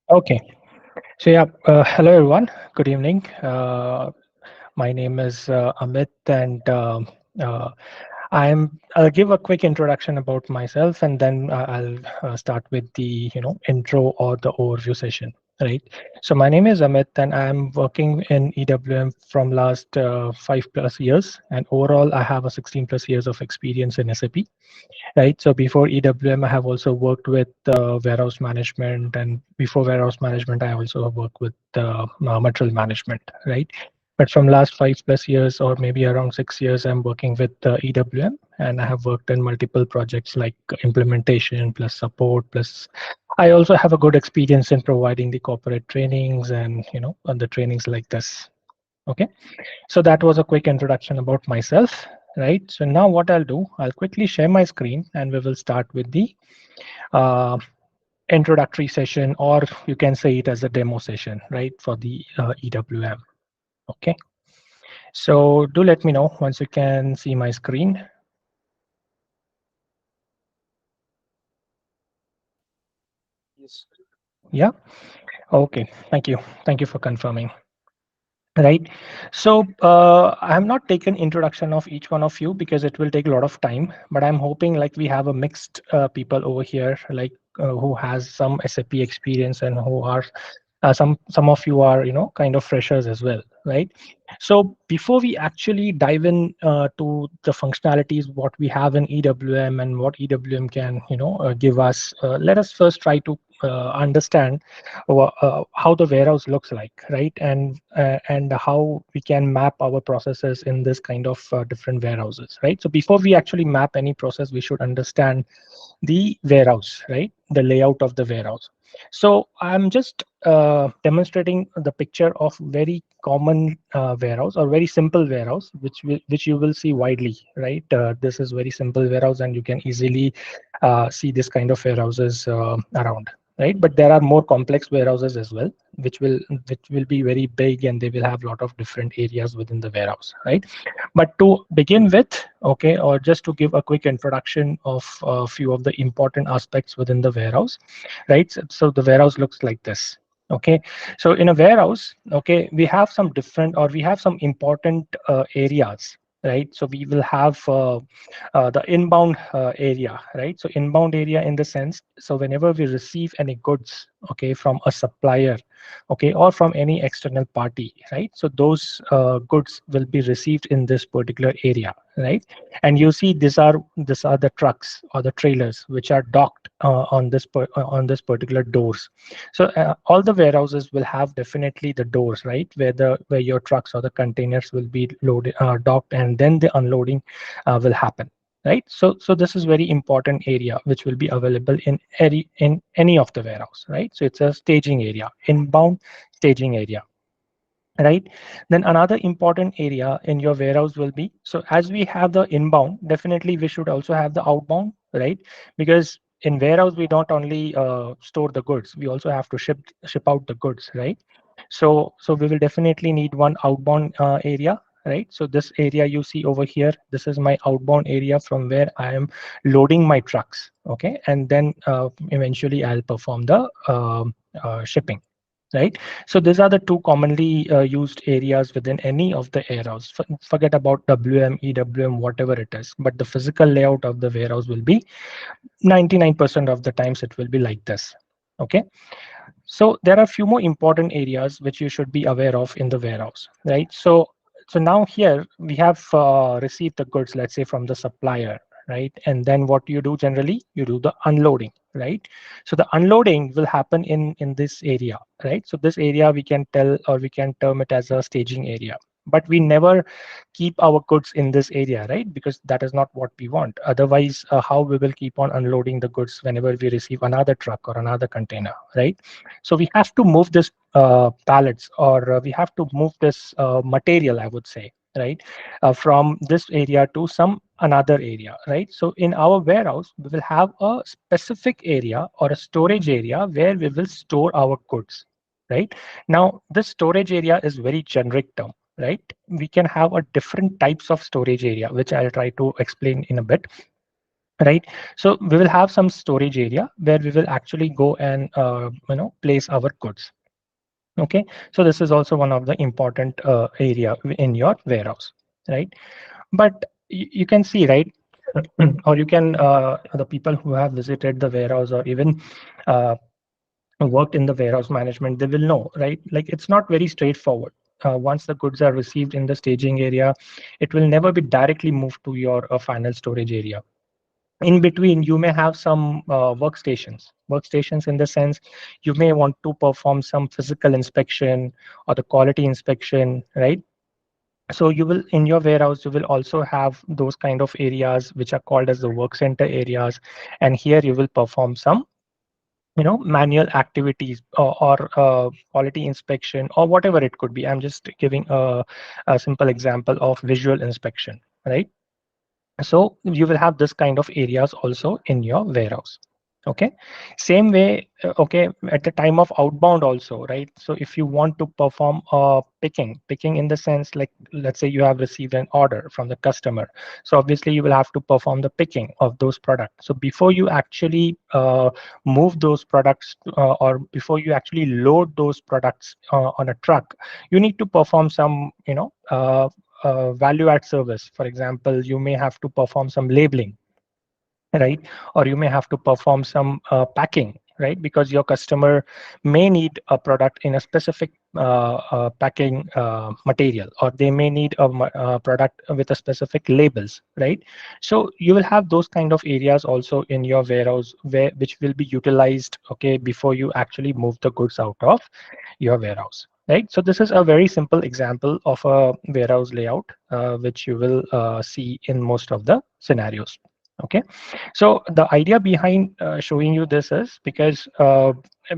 Okay. So yeah, hello everyone. Good evening. My name is Amit, and uh, I'll give a quick introduction about myself, and then I'll start with the intro or the overview session. Right. So my name is Amit, and I'm working in EWM from last 5+ years, and overall I have a 16+ years of experience in SAP. Right. So before EWM, I have also worked with warehouse management, and before warehouse management, I also have worked with material management. Right. But from last 5+ years, or maybe around 6 years, I'm working with EWM, and I have worked in multiple projects like implementation plus support plus. I also have a good experience in providing the corporate trainings and on the trainings like this. Okay. So that was a quick introduction about myself, right? So now what I'll do, I'll quickly share my screen and we will start with the uh, introductory session, or you can say it as a demo session, right, for the EWM. Okay. So do let me know once you can see my screen. Yes. Yeah. Okay. Thank you. Thank you for confirming. Right. So I have not taken introduction of each one of you because it will take a lot of time. But I'm hoping like we have a mixed people over here, like who has some SAP experience and who are some of you are kind of freshers as well, right? So before we actually dive in to the functionalities what we have in EWM and what EWM can give us, let us first try to understand how the warehouse looks like, right? And how we can map our processes in this kind of different warehouses, right? So before we actually map any process, we should understand the warehouse, right? The layout of the warehouse. So I'm just demonstrating the picture of very common warehouse or very simple warehouse, which you will see widely, right? This is very simple warehouse, and you can easily see this kind of warehouses around, right? But there are more complex warehouses as well, which will be very big, and they will have a lot of different areas within the warehouse, right? But to begin with, okay, or just to give a quick introduction of a few of the important aspects within the warehouse, right? So the warehouse looks like this. Okay, so in a warehouse, okay, we have some different, or we have some important areas, right? So we will have the inbound area, right? So inbound area in the sense, so whenever we receive any goods, okay, from a supplier, okay, or from any external party, right? So those goods will be received in this particular area, right? And you see these are the trucks or the trailers which are docked on this particular doors. So all the warehouses will have definitely the doors, right, where your trucks or the containers will be loaded, docked, and then the unloading will happen, right? So this is very important area which will be available in any of the warehouse, right? So it's a staging area, inbound staging area, right? Then another important area in your warehouse will be, so as we have the inbound, definitely we should also have the outbound, right? Because in warehouse we not only store the goods, we also have to ship out the goods, right? So we will definitely need one outbound area, right? So this area you see over here, this is my outbound area from where I am loading my trucks, okay? And then eventually I'll perform the shipping, right? So these are the two commonly used areas within any of the warehouse. Forget about WM, EWM, whatever it is, but the physical layout of the warehouse will be 99% of the times it will be like this. Okay. So there are a few more important areas which you should be aware of in the warehouse, right? So now here we have received the goods, let's say from the supplier, right? And then what you do generally, you do the unloading, right? So the unloading will happen in this area, right? So this area we can tell, or we can term it as a staging area. But we never keep our goods in this area, right? Because that is not what we want. Otherwise, how we will keep on unloading the goods whenever we receive another truck or another container, right? So we have to move this pallets, or we have to move this material, I would say, right, from this area to some another area, right? So in our warehouse, we will have a specific area or a storage area where we will store our goods, right? Now, this storage area is very generic term, right? We can have a different types of storage area, which I'll try to explain in a bit. right? So we will have some storage area where we will actually go and place our goods. Okay, so this is also one of the important area in your warehouse, right? But you can see, right? Or you can the people who have visited the warehouse or even uh, worked in the warehouse management, they will know, right? Like it's not very straightforward. Once the goods are received in the staging area, it will never be directly moved to your final storage area. In between, you may have some workstations in the sense you may want to perform some physical inspection or the quality inspection, right? So you will, in your warehouse, you will also have those kind of areas which are called as the work center areas, and here you will perform some manual activities or quality inspection or whatever it could be. I'm just giving a simple example of visual inspection, right? So you will have this kind of areas also in your warehouse. Okay, same way. Okay, at the time of outbound also, right? So if you want to perform picking in the sense, like let's say you have received an order from the customer, so obviously you will have to perform the picking of those products. So before you actually move those products or before you actually load those products on a truck, you need to perform some value add service. For example, you may have to perform some labeling, right? Or you may have to perform some packing, right? Because your customer may need a product in a specific packing material, or they may need a product with a specific labels, right? So you will have those kind of areas also in your warehouse which will be utilized, okay, before you actually move the goods out of your warehouse. Right. So this is a very simple example of a warehouse layout, which you will see in most of the scenarios. Okay. So the idea behind showing you this is because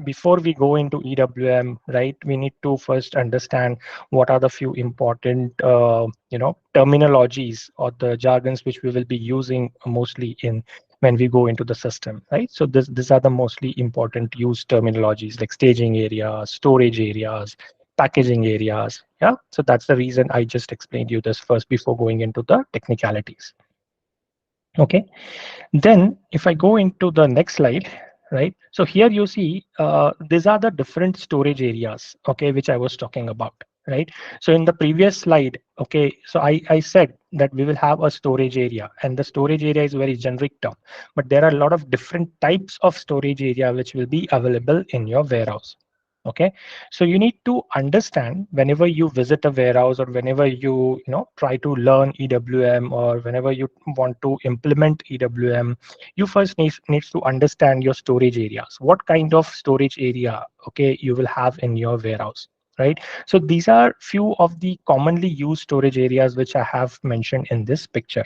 before we go into EWM, right, we need to first understand what are the few important, terminologies or the jargons which we will be using mostly in when we go into the system, right? So these are the mostly important used terminologies like staging areas, storage areas, packaging areas. Yeah. So that's the reason I just explained you this first before going into the technicalities. Okay. Then if I go into the next slide, right? So here you see these are the different storage areas, okay, which I was talking about, right? So in the previous slide, okay, so I said that we will have a storage area, and the storage area is a very generic term, but there are a lot of different types of storage area which will be available in your warehouse. Okay, so you need to understand whenever you visit a warehouse or whenever you try to learn EWM or whenever you want to implement EWM, you first needs to understand your storage areas. What kind of storage area, okay, you will have in your warehouse, right? So these are few of the commonly used storage areas which I have mentioned in this picture,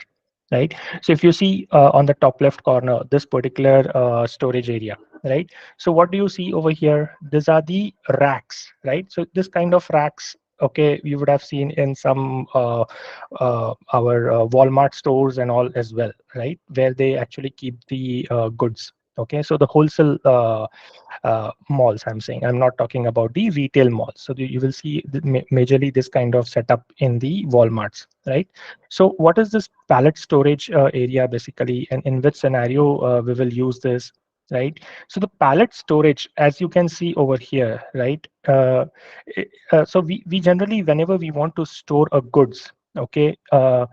right? So if you see on the top left corner, this particular storage area, right? So what do you see over here? These are the racks, right? So this kind of racks, okay, you would have seen in some our Walmart stores and all as well, right? Where they actually keep the goods. Okay, so the wholesale malls, I'm saying, I'm not talking about the retail malls. So you will see majorly this kind of setup in the Walmarts, right? So what is this pallet storage area basically, and in which scenario we will use this, right? So the pallet storage, as you can see over here, right? So we generally, whenever we want to store a goods, okay, uh,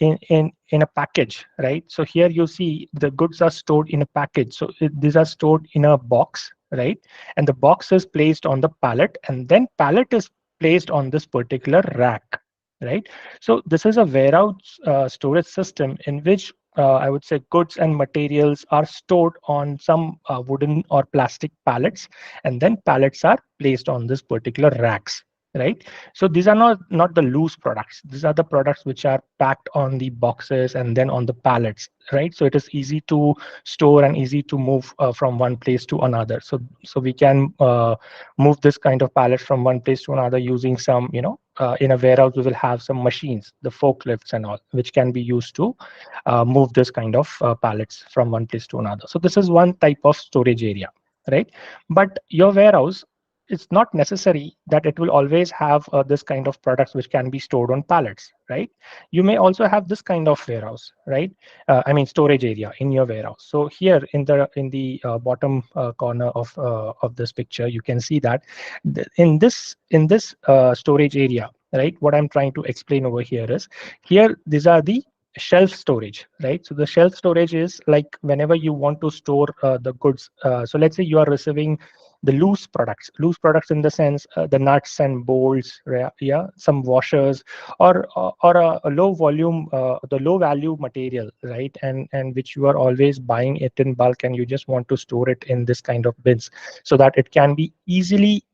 in a package, right? So here you see the goods are stored in a package. So these are stored in a box, right? And the box is placed on the pallet, and then pallet is placed on this particular rack, right? So this is a warehouse storage system in which I would say goods and materials are stored on some wooden or plastic pallets, and then pallets are placed on this particular racks, right? So these are not the loose products. These are the products which are packed on the boxes and then on the pallets, right? So it is easy to store and easy to move from one place to another. So we can move this kind of pallet from one place to another using some, in a warehouse we will have some machines, the forklifts and all, which can be used to move this kind of pallets from one place to another. So this is one type of storage area, right? But your warehouse, it's not necessary that it will always have this kind of products which can be stored on pallets, right? You may also have this kind of warehouse, right? I mean storage area in your warehouse. So here in the bottom corner of this picture, you can see that in this storage area, right? What I'm trying to explain over here is, here these are the shelf storage, right? So the shelf storage is like whenever you want to store the goods. So let's say you are receiving the loose products in the sense the nuts and bolts, yeah, some washers, or a low volume, the low value material, right? And which you are always buying it in bulk, and you just want to store it in this kind of bins so that it can be easily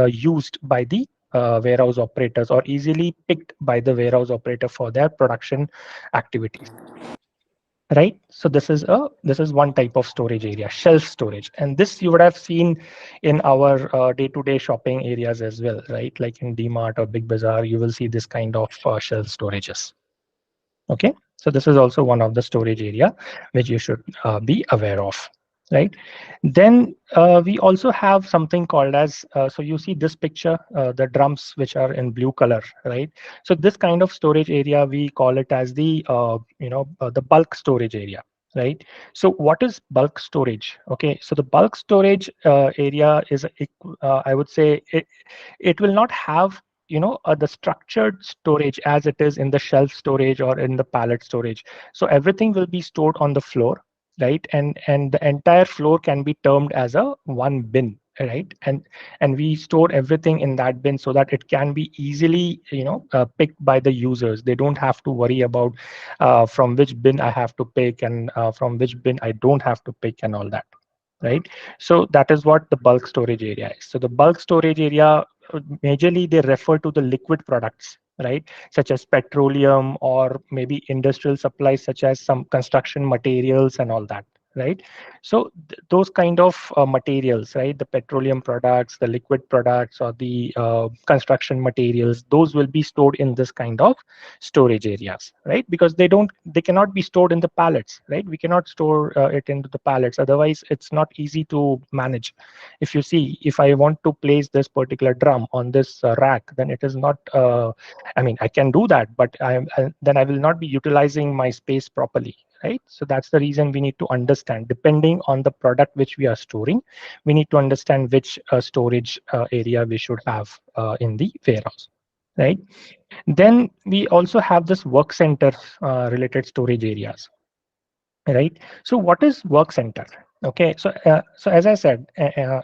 used by the warehouse operators, or easily picked by the warehouse operator for their production activities, right? So this is one type of storage area, shelf storage, and this you would have seen in our day-to-day shopping areas as well, right? Like in DMart or Big Bazaar, you will see this kind of shelf storages. Okay, so this is also one of the storage area which you should be aware of, right? Then we also have something called as, so you see this picture, the drums which are in blue color, right? So this kind of storage area, we call it as the the bulk storage area, right? So what is bulk storage? Okay, so the bulk storage area is I would say it will not have the structured storage as it is in the shelf storage or in the pallet storage. So everything will be stored on the floor, right? And the entire floor can be termed as a one bin, right? And we store everything in that bin so that it can be easily picked by the users. They don't have to worry about from which bin I have to pick, and from which bin I don't have to pick, and all that, right? So that is what the bulk storage area is. So the bulk storage area, majorly they refer to the liquid products, right? Such as petroleum, or maybe industrial supplies such as some construction materials and all that, right? So those kind of materials, right? The petroleum products, the liquid products, or the construction materials, those will be stored in this kind of storage areas, right? Because they cannot be stored in the pallets, right? We cannot store it into the pallets, otherwise it's not easy to manage. If you see, if I want to place this particular drum on this rack, then it is not I mean, I can do that, but then I will not be utilizing my space properly, right? So that's the reason we need to understand, depending on the product which we are storing, we need to understand which storage area we should have in the warehouse, right? Then we also have this work center related storage areas, right? So what is work center? Okay, so as I said,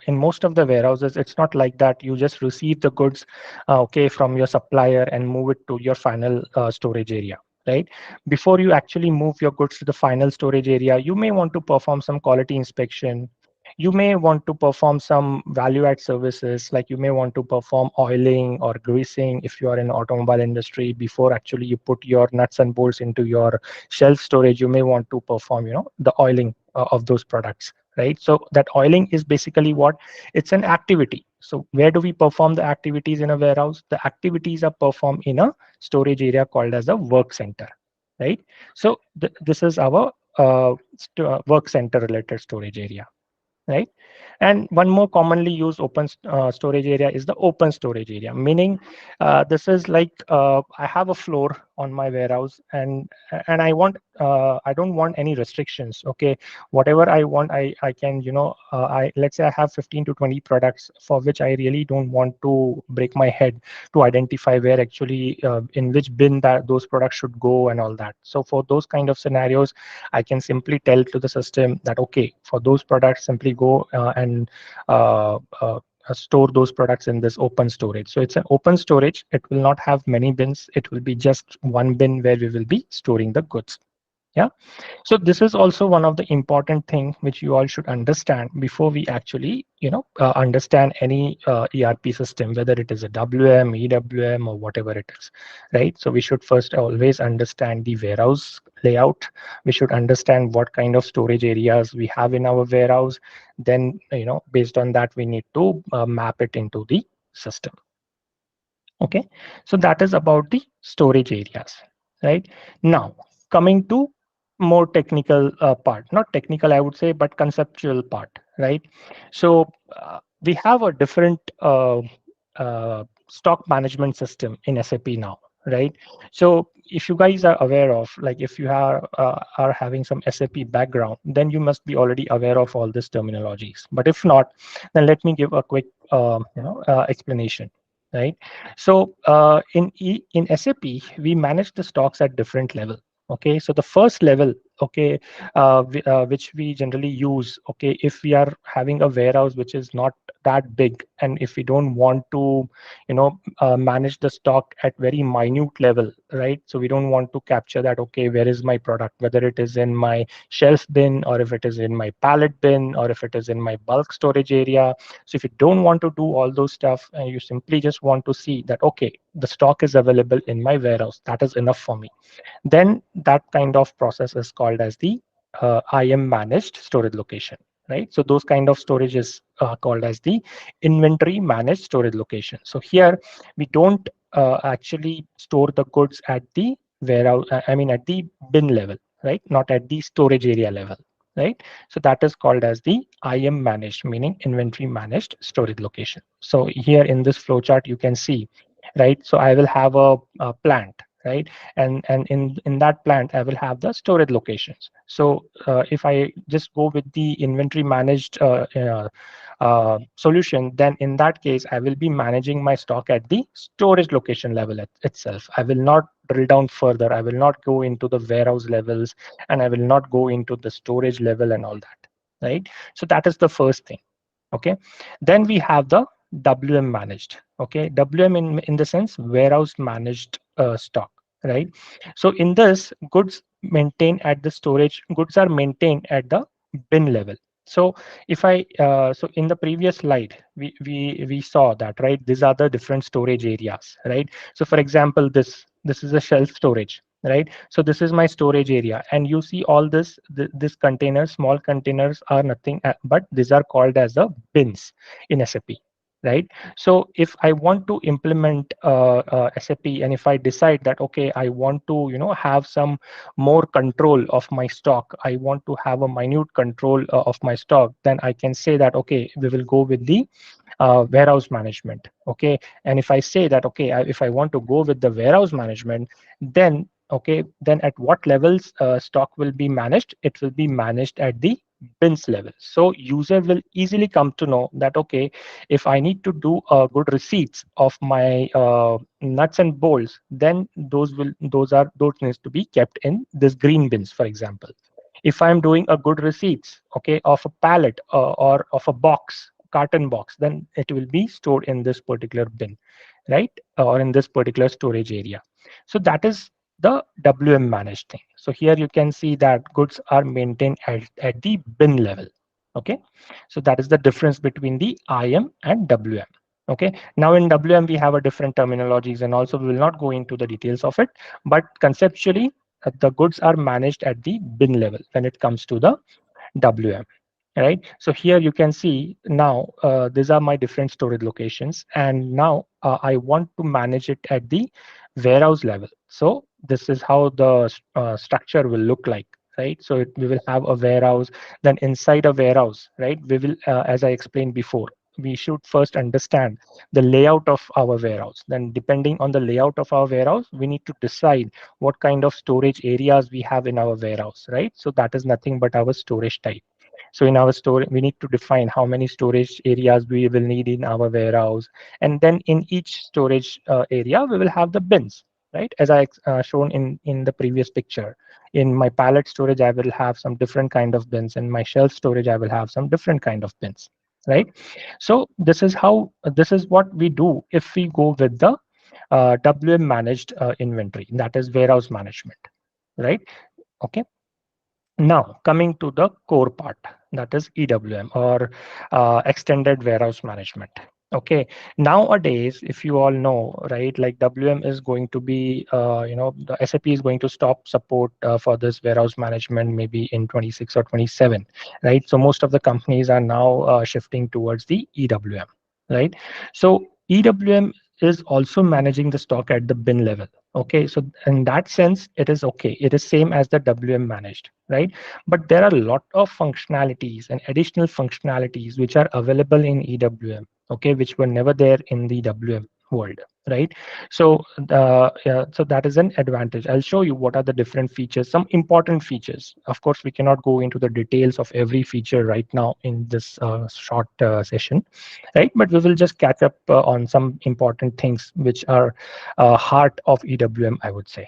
in most of the warehouses, it's not like that you just receive the goods okay, from your supplier and move it to your final storage area, right? Before you actually move your goods to the final storage area, you may want to perform some quality inspection. You may want to perform some value add services, like you may want to perform oiling or greasing if you are in automobile industry. Before actually you put your nuts and bolts into your shelf storage, you may want to perform the oiling of those products, right? So that oiling is basically what, it's an activity. So where do we perform the activities in a warehouse? The activities are performed in a storage area called as a work center, right? So this is our work center related storage area, right? And one more commonly used open storage area is the open storage area, meaning this is like I have a floor on my warehouse, and I don't want any restrictions. Okay, whatever I want, I can I, let's say I have 15 to 20 products for which I really don't want to break my head to identify where actually in which bin that those products should go and all that. So for those kind of scenarios, I can simply tell to the system that, okay, for those products, simply go and uh, uh, store those products in this open storage. So it's an open storage. It will not have many bins. It will be just one bin where we will be storing the goods. Yeah. So this is also one of the important thing which you all should understand before we actually, understand any ERP system, whether it is a WM, EWM, or whatever it is, right? So we should first always understand the warehouse layout. We should understand what kind of storage areas we have in our warehouse. Then, based on that, we need to map it into the system. Okay, so that is about the storage areas, right? Now, coming to more technical part, not technical, I would say, but conceptual part, right? So we have a different stock management system in SAP now, right? So if you guys are aware of, like if you are having some SAP background, then you must be already aware of all these terminologies. But if not, then let me give a quick explanation. Right. So in SAP, we manage the stocks at different level. Okay. So the first level, okay, which we generally use, okay, if we are having a warehouse which is not that big, and if we don't want to manage the stock at very minute level, right? So we don't want to capture that, okay, where is my product, whether it is in my shelf bin, or if it is in my pallet bin, or if it is in my bulk storage area. So if you don't want to do all those stuff, and you simply just want to see that, okay, the stock is available in my warehouse, that is enough for me, then that kind of process is called as the IM managed storage location, right? So those kind of storage is called as the inventory managed storage location. So here we don't actually store the goods at the warehouse, I mean at the bin level, right? Not at the storage area level, right? So that is called as the IM managed, meaning inventory managed storage location. So here in this flowchart, you can see, right? So I will have a plant, right? And in that plant, I will have the storage locations. So if I just go with the inventory managed solution, then in that case, I will be managing my stock at the storage location level itself. I will not drill down further. I will not go into the warehouse levels, and I will not go into the storage level and all that, right? So that is the first thing. Okay. Then we have the WM managed. Okay. WM in the sense warehouse managed stock, right? So in this, goods are maintained at the bin level. So if I so in the previous slide, we saw that, right? These are the different storage areas, right? So for example, this is a shelf storage, right? So this is my storage area, and you see all this containers, small containers are nothing but these are called as the bins in SAP, right? So if I want to implement SAP, and if I decide that, okay, I want to have some more control of my stock, I want to have a minute control of my stock, then I can say that, okay, we will go with the warehouse management. Okay. And if I say that, okay, if I want to go with the warehouse management, then okay, then at what levels stock will be managed? It will be managed at the bins level. So user will easily come to know that, okay, if I need to do good receipts of my nuts and bolts, then those needs to be kept in this green bins, for example. If I'm doing a good receipts, okay, of a pallet or of a box, carton box, then it will be stored in this particular bin, right? Or in this particular storage area. So that is the WM managed thing. So here you can see that goods are maintained at the bin level. Okay. So that is the difference between the IM and WM. Okay. Now in WM, we have a different terminologies, and also we will not go into the details of it, but conceptually, the goods are managed at the bin level when it comes to the WM, right? So here you can see now these are my different storage locations, and now I want to manage it at the warehouse level. So this is how the structure will look like, right? So we will have a warehouse, then inside a warehouse, right, we will as I explained before, we should first understand the layout of our warehouse. Then depending on the layout of our warehouse, we need to decide what kind of storage areas we have in our warehouse, right? So that is nothing but our storage type. So in our store, we need to define how many storage areas we will need in our warehouse. And then in each storage area, we will have the bins, right? As I shown in the previous picture. In my pallet storage, I will have some different kind of bins. In my shelf storage, I will have some different kind of bins, right? So this is what we do if we go with the WM managed inventory, that is warehouse management, right? Okay. Now, coming to the core part, that is EWM, or extended warehouse management. Okay. Nowadays, if you all know, right, like WM is going to be, the SAP is going to stop support for this warehouse management maybe in 26 or 27, right? So most of the companies are now shifting towards the EWM, right? So EWM is also managing the stock at the bin level. Okay, so in that sense, it is okay. It is same as the WM managed, right? But there are a lot of functionalities and additional functionalities which are available in EWM, okay, which were never there in the WM world, right? So, so that is an advantage. I'll show you what are the different features, some important features. Of course, we cannot go into the details of every feature right now in this short session, right? But we will just catch up on some important things which are heart of EWM, I would say.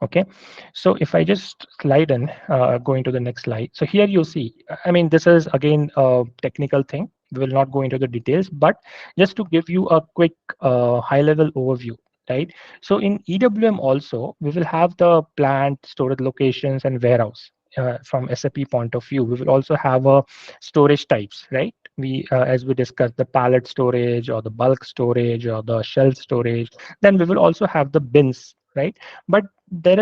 Okay, so if I just slide in, going to the next slide. So here you see, I mean, this is again a technical thing. We will not go into the details, but just to give you a quick high-level overview, right? So in EWM also, we will have the plant, storage locations, and warehouse. From SAP point of view, we will also have a storage types, right? As we discussed, the pallet storage or the bulk storage or the shelf storage. Then we will also have the bins, right? But there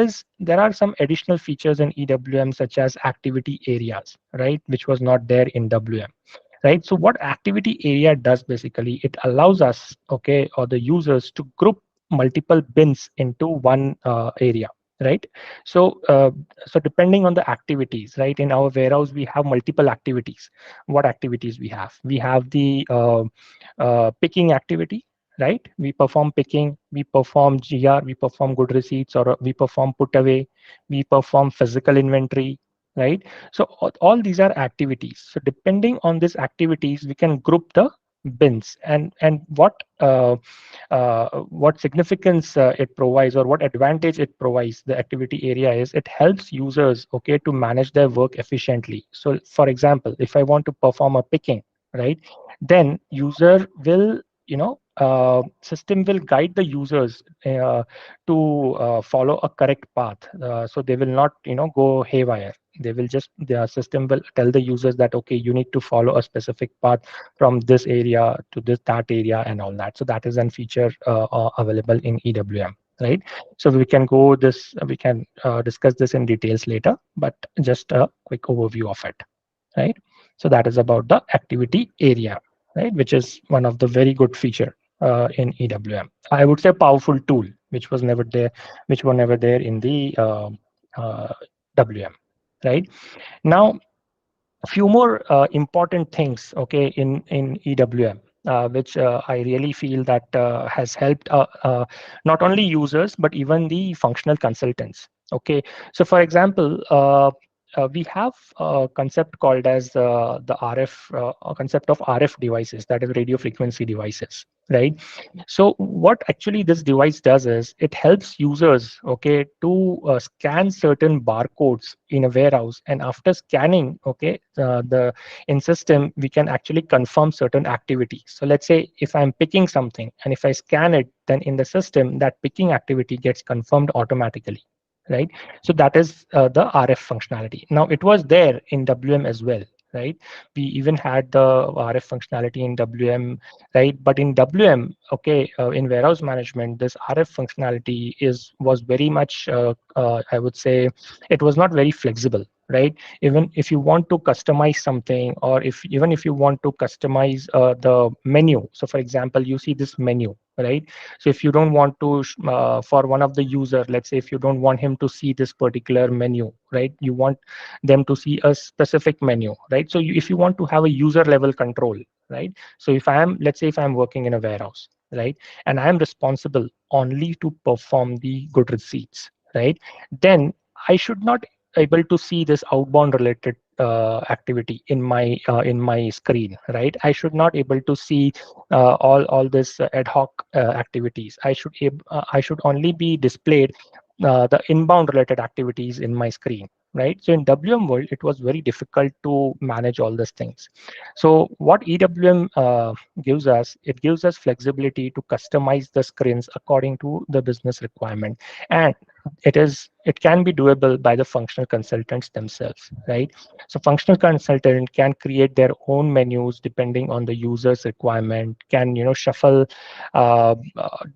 are some additional features in EWM such as activity areas, right, which was not there in WM, right? So what activity area does basically, it allows us, okay, or the users to group multiple bins into one area, right? So so depending on the activities, right, in our warehouse we have multiple activities. What activities we have? We have the picking activity, right? We perform picking, we perform GR, we perform good receipts, or we perform put away, we perform physical inventory, right? So all these are activities. So depending on these activities, we can group the bins. And what significance it provides, or what advantage it provides, the activity area is, it helps users, okay, to manage their work efficiently. So for example, if I want to perform a picking, right, then user will, system will guide the users to follow a correct path, so they will not, go haywire. They will just, their system will tell the users that, okay, you need to follow a specific path from this area to this that area and all that. So that is a feature available in EWM, right? So we can discuss this in details later, but just a quick overview of it, right? So that is about the activity area, right, which is one of the very good feature in EWM. I would say a powerful tool, which were never there in the uh, WM, right? Now, a few more important things, okay, in EWM, which I really feel that has helped not only users but even the functional consultants. Okay, so for example, we have a concept called as the RF a concept of RF devices, that is radio frequency devices, right? So what actually this device does is it helps users, okay, to scan certain barcodes in a warehouse, and after scanning, okay, the in system we can actually confirm certain activities. So let's say if I'm picking something and if I scan it, then in the system that picking activity gets confirmed automatically, right? So that is the RF functionality. Now it was there in WM as well, right? We even had the RF functionality in WM, right? But in WM, okay, in warehouse management, this RF functionality was very much, I would say, it was not very flexible, right? Even if you want to customize something, or if even if you want to customize the menu. So, for example, you see this menu, right? So if you don't want to, for one of the user, let's say if you don't want him to see this particular menu, right? You want them to see a specific menu, right? So if you want to have a user level control, right? So if I am, let's say if I'm working in a warehouse, right, and I am responsible only to perform the good receipts, right, then I should not able to see this outbound related activity in my screen, right? I should not able to see all this ad hoc activities. I should only be displayed the inbound related activities in my screen, right? So in WM world, it was very difficult to manage all these things. So what EWM gives us, it gives us flexibility to customize the screens according to the business requirement, and it can be doable by the functional consultants themselves, right? So functional consultant can create their own menus depending on the user's requirement, can shuffle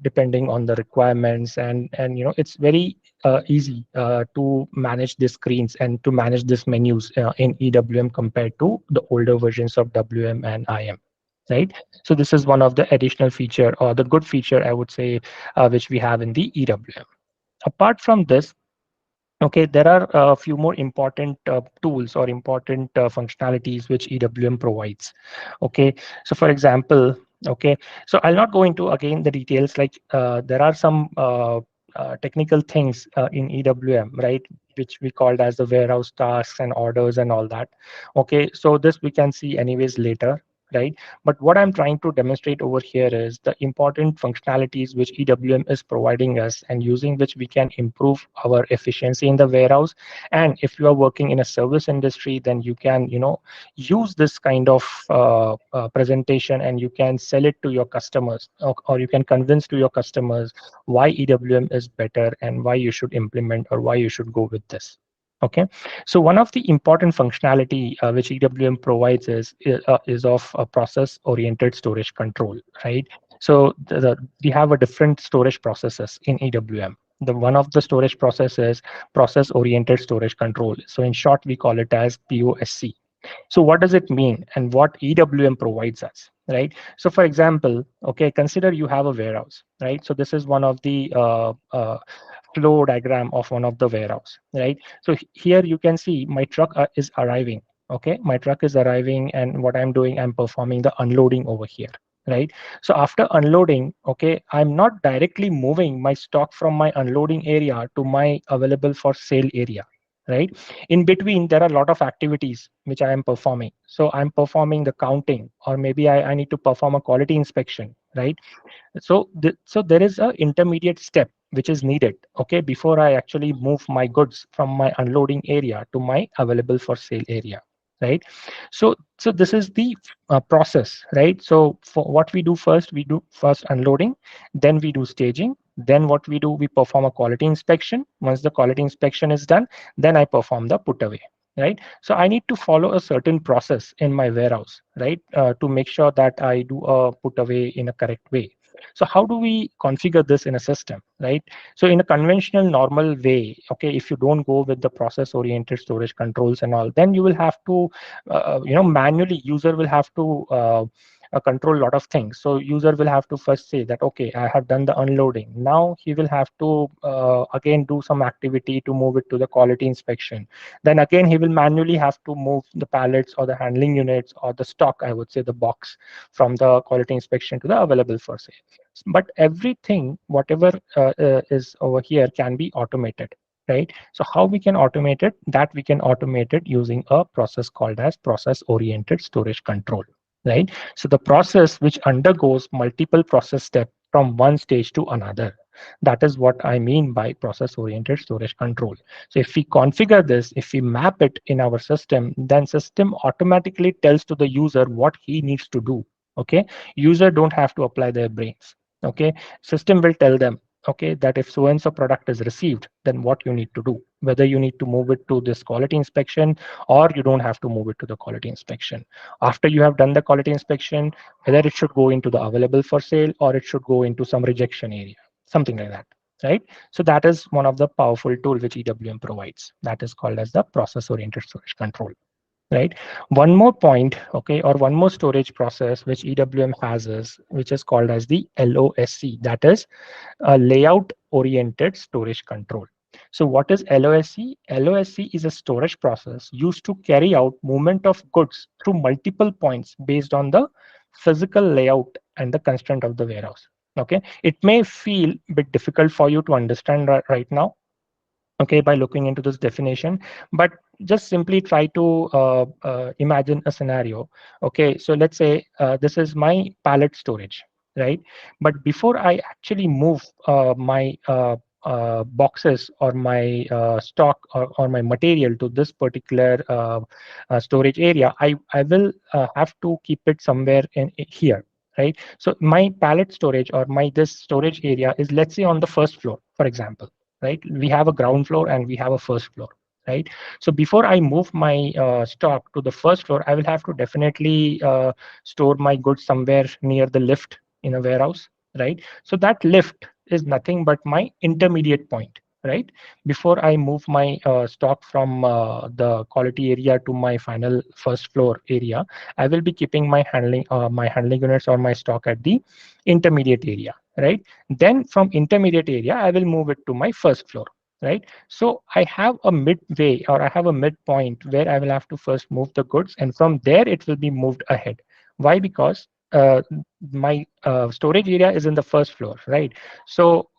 depending on the requirements, and it's very easy to manage the screens and to manage these menus in EWM compared to the older versions of WM and IM, right? So this is one of the additional feature, or the good feature, I would say, which we have in the EWM. Apart from this, okay, there are a few more important tools or important functionalities which EWM provides. Okay, so for example, okay, so I'll not go into again the details. Like there are some technical things in EWM, right, which we called as the warehouse tasks and orders and all that. Okay, so this we can see anyways later, right? But what I'm trying to demonstrate over here is the important functionalities which EWM is providing us and using which we can improve our efficiency in the warehouse. And if you are working in a service industry, then you can, use this kind of presentation and you can sell it to your customers, or you can convince to your customers why EWM is better and why you should implement or why you should go with this. Okay, so one of the important functionality which EWM provides is of a process-oriented storage control, right? So we have a different storage processes in EWM. The one of the storage process is process-oriented storage control. So in short, we call it as POSC. So what does it mean and what EWM provides us, right? So for example, okay, consider you have a warehouse, right? So this is one of the flow diagram of one of the warehouse, right? So here you can see my truck is arriving. Okay, my truck is arriving, and what I'm doing, I'm performing the unloading over here, right? So after unloading, okay, I'm not directly moving my stock from my unloading area to my available for sale area, right? In between, there are a lot of activities which I am performing. So I'm performing the counting, or maybe I need to perform a quality inspection, right? So there is a intermediate step which is needed, okay, before I actually move my goods from my unloading area to my available for sale area, right? So this is the process, right? So for what we do first, we do first unloading, then we do staging, then what we do, we perform a quality inspection. Once the quality inspection is done, then I perform the put away, right? So I need to follow a certain process in my warehouse, right, to make sure that I do a put away in a correct way. So how do we configure this in a system, right? So in a conventional normal way, okay, if you don't go with the process oriented storage controls and all, then you will have to manually, user will have to control a lot of things. So user will have to first say that, okay, I have done the unloading. Now he will have to again do some activity to move it to the quality inspection. Then again, he will manually have to move the pallets or the handling units or the stock, I would say the box, from the quality inspection to the available for sale. But everything, whatever is over here can be automated, right? So how we can automate it? That we can automate it using a process called as process-oriented storage control, right? So the process which undergoes multiple process steps from one stage to another. That is what I mean by process-oriented storage control. So if we configure this, if we map it in our system, then system automatically tells to the user what he needs to do. Okay, user don't have to apply their brains. Okay, system will tell them, okay, that if so and so product is received, then what you need to do, whether you need to move it to this quality inspection or you don't have to move it to the quality inspection. After you have done the quality inspection, whether it should go into the available for sale or it should go into some rejection area, something like that, right? So that is one of the powerful tool which EWM provides. That is called as the process oriented storage control, right? One more point, okay, or one more storage process which EWM has is, which is called as the LOSC, that is a layout oriented storage control. So what is LOSC? LOSC is a storage process used to carry out movement of goods through multiple points based on the physical layout and the constraint of the warehouse. Okay, it may feel a bit difficult for you to understand right now, okay, by looking into this definition, but just simply try to imagine a scenario. Okay, so let's say this is my pallet storage, right? But before I actually move my boxes or my stock or my material to this particular storage area, I will have to keep it somewhere in here, right? So my pallet storage or my this storage area is, let's say, on the first floor, for example, right? We have a ground floor and we have a first floor, right? So before I move my stock to the first floor, I will have to definitely store my goods somewhere near the lift in a warehouse, right? So that lift is nothing but my intermediate point, right? Before I move my stock from the quality area to my final first floor area, I will be keeping my handling units or my stock at the intermediate area, right? Then from intermediate area, I will move it to my first floor, right? So I have a midway, or I have a midpoint where I will have to first move the goods, and from there it will be moved ahead. Why? Because my storage area is in the first floor, right? So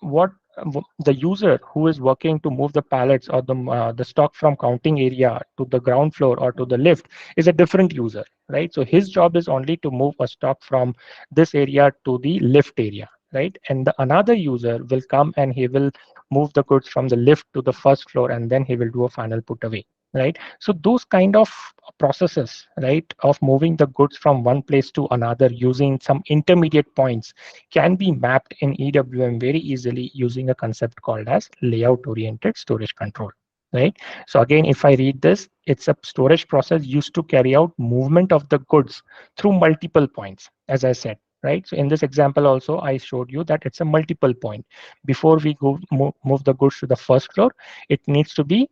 the user who is working to move the pallets or the stock from counting area to the ground floor or to the lift is a different user, right? So his job is only to move a stock from this area to the lift area, right? And the another user will come and he will move the goods from the lift to the first floor, and then he will do a final put away, right? So those kind of processes, right, of moving the goods from one place to another using some intermediate points can be mapped in EWM very easily using a concept called as layout oriented storage control, right? So again, if I read this, it's a storage process used to carry out movement of the goods through multiple points, as I said, right? So in this example also, I showed you that it's a multiple point. Before we go move the goods to the first floor, it needs to be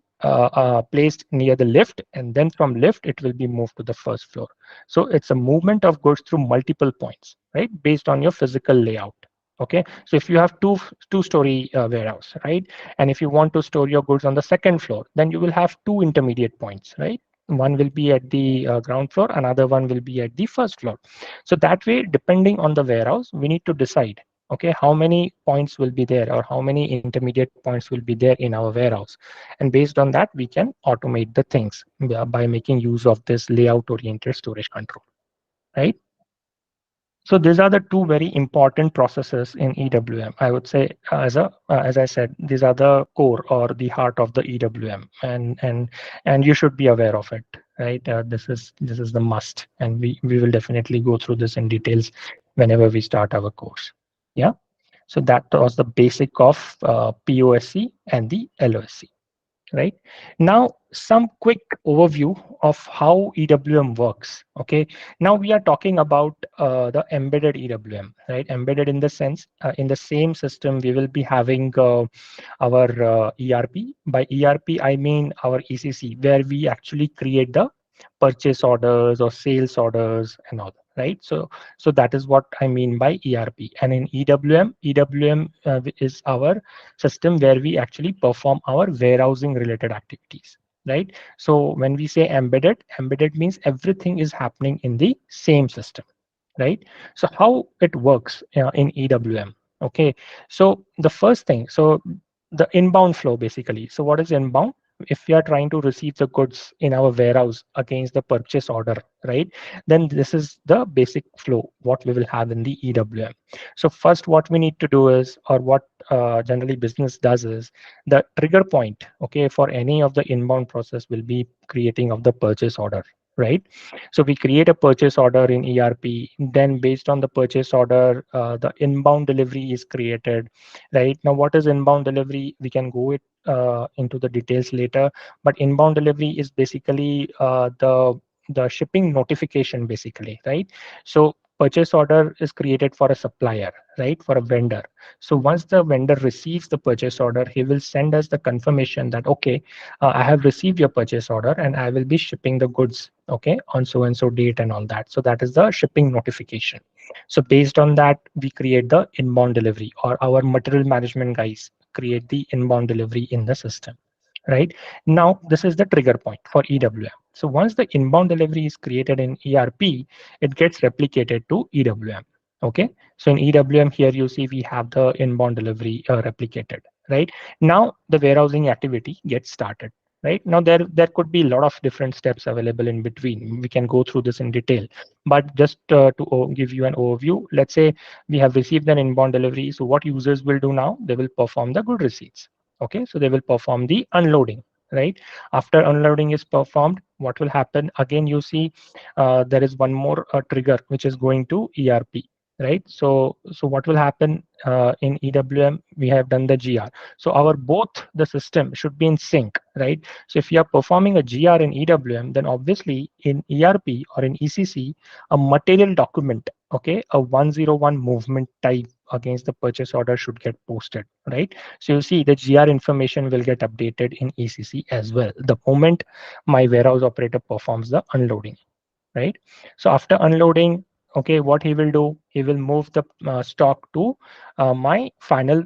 placed near the lift, and then from lift it will be moved to the first floor. So it's a movement of goods through multiple points, right, based on your physical layout. Okay, so if you have two-story warehouse, right, and if you want to store your goods on the second floor, then you will have two intermediate points, right? One will be at the ground floor, another one will be at the first floor. So that way, depending on the warehouse, we need to decide, okay, how many points will be there or how many intermediate points will be there in our warehouse. And based on that, we can automate the things by making use of this layout oriented storage control, right? So these are the two very important processes in EWM. I would say, as I said, these are the core or the heart of the EWM, and you should be aware of it, right? This is the must, and we will definitely go through this in details whenever we start our course. Yeah. So that was the basic of POSC and the LOSC, right? Now, some quick overview of how EWM works. Okay, now we are talking about the embedded EWM, right? Embedded in the sense, in the same system, we will be having our ERP. By ERP, I mean our ECC, where we actually create the purchase orders or sales orders and all, right? So that is what I mean by ERP. And in EWM is our system where we actually perform our warehousing related activities, right? So when we say embedded means everything is happening in the same system, right? So how it works in EWM? Okay, so the first thing, so the inbound flow basically. So what is inbound? If we are trying to receive the goods in our warehouse against the purchase order, right, then this is the basic flow what we will have in the EWM. So first what we need to do is, or what generally business does is, the trigger point, okay, for any of the inbound process will be creating of the purchase order, right? So we create a purchase order in ERP. Then based on the purchase order, the inbound delivery is created, right? Now, what is inbound delivery? We can go into the details later. But inbound delivery is basically the shipping notification, basically, right? So purchase order is created for a supplier, right, for a vendor. So once the vendor receives the purchase order, he will send us the confirmation that, okay, I have received your purchase order and I will be shipping the goods, okay, on so and so date and all that. So that is the shipping notification. So based on that, we create the inbound delivery, or our material management guys create the inbound delivery in the system, right? Now, this is the trigger point for EWM. So once the inbound delivery is created in ERP, it gets replicated to EWM. Okay, so in EWM here you see we have the inbound delivery replicated, right? Now the warehousing activity gets started. Right now, there could be a lot of different steps available in between. We can go through this in detail, but just to give you an overview, let's say we have received an inbound delivery. So what users will do now? They will perform the good receipts. Okay, so they will perform the unloading, right? After unloading is performed, what will happen? Again, you see there is one more trigger which is going to ERP, right? So what will happen in EWM? We have done the GR. So our both the system should be in sync, right? So if you are performing a GR in EWM, then obviously in ERP or in ECC, a material document, okay, a 101 movement type against the purchase order should get posted, right? So you see the GR information will get updated in ECC as well the moment my warehouse operator performs the unloading, right? So after unloading, okay, what he will do, he will move the stock to my final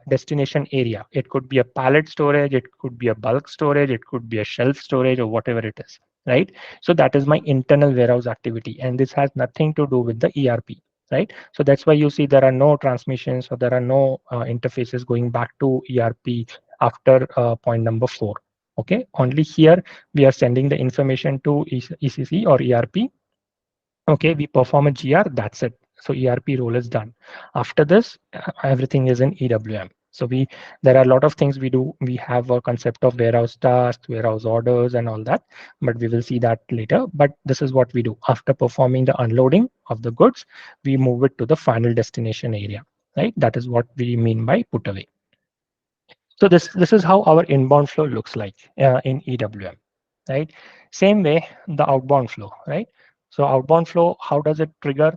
destination area. It could be a pallet storage, it could be a bulk storage, it could be a shelf storage, or whatever it is, right? So that is my internal warehouse activity, and this has nothing to do with the ERP, right? So that's why you see there are no transmissions or there are no interfaces going back to ERP after point number 4. Okay, only here we are sending the information to ECC or ERP. Okay, we perform a GR, that's it. So ERP role is done. After this, everything is in EWM. So there are a lot of things we do. We have a concept of warehouse tasks, warehouse orders, and all that, but we will see that later. But this is what we do. After performing the unloading of the goods, we move it to the final destination area, right? That is what we mean by put away. So this is how our inbound flow looks like in EWM, right? Same way, the outbound flow, right? So outbound flow, how does it trigger?